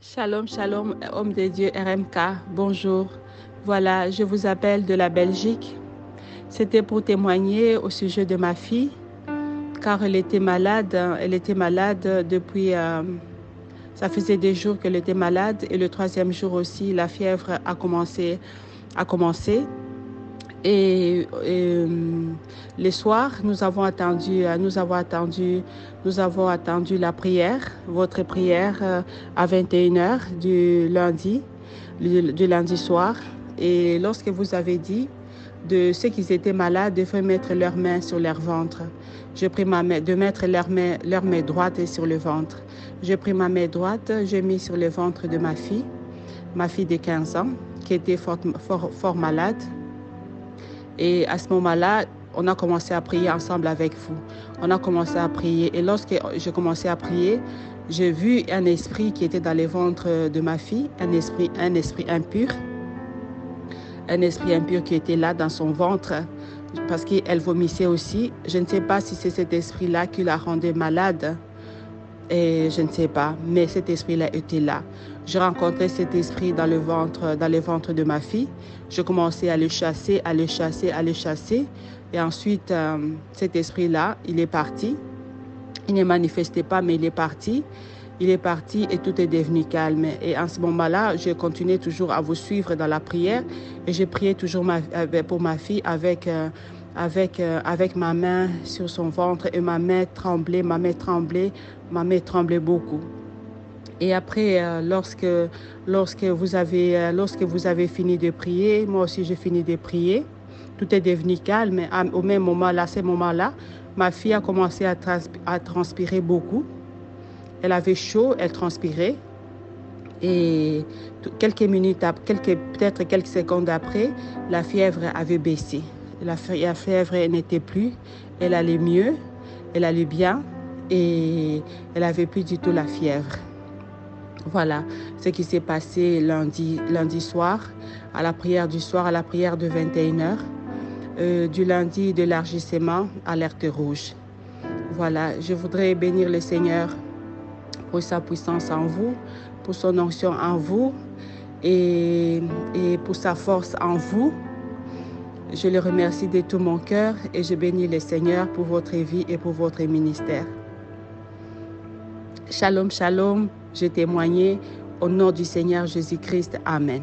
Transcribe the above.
Shalom, shalom, homme de Dieu RMK, bonjour. Voilà, je vous appelle de la Belgique. C'était pour témoigner au sujet de ma fille, car elle était malade. Elle était malade depuis... ça faisait des jours qu'elle était malade et le troisième jour aussi, la fièvre a commencé. Et les soirs, nous avons attendu la prière, votre prière à 21h du lundi soir. Et lorsque vous avez dit de ceux qui étaient malades de mettre leurs mains sur leur ventre, je pris ma main, de mettre leur main droite sur le ventre. J'ai pris ma main droite, j'ai mis sur le ventre de ma fille de 15 ans, qui était fort malade. Et à ce moment-là, on a commencé à prier ensemble avec vous. On a commencé à prier. Et lorsque j'ai commencé à prier, j'ai vu un esprit qui était dans le ventre de ma fille, un esprit impur. Un esprit impur qui était là dans son ventre parce qu'elle vomissait aussi. Je ne sais pas si c'est cet esprit-là qui la rendait malade. Et je ne sais pas, mais cet esprit-là était là. J'ai rencontré cet esprit dans le ventre de ma fille. Je commençais à le chasser. Et ensuite, cet esprit-là, il est parti. Il ne manifestait pas, mais il est parti. Il est parti et tout est devenu calme. Et en ce moment-là, je continuais toujours à vous suivre dans la prière. Et je priais toujours pour ma fille avec ma main sur son ventre et ma main tremblait beaucoup. Et après, lorsque vous avez fini de prier, moi aussi j'ai fini de prier, tout est devenu calme. Au même moment, à ce moment-là, ma fille a commencé à transpirer beaucoup. Elle avait chaud, elle transpirait. Et peut-être quelques secondes après, la fièvre avait baissé. La fièvre n'était plus, elle allait mieux, elle allait bien et elle n'avait plus du tout la fièvre. Voilà ce qui s'est passé lundi soir, à la prière du soir, à la prière de 21h, du lundi d'élargissement, alerte rouge. Voilà, je voudrais bénir le Seigneur pour sa puissance en vous, pour son onction en vous et pour sa force en vous. Je le remercie de tout mon cœur et je bénis le Seigneur pour votre vie et pour votre ministère. Shalom, shalom, je témoignais au nom du Seigneur Jésus-Christ. Amen.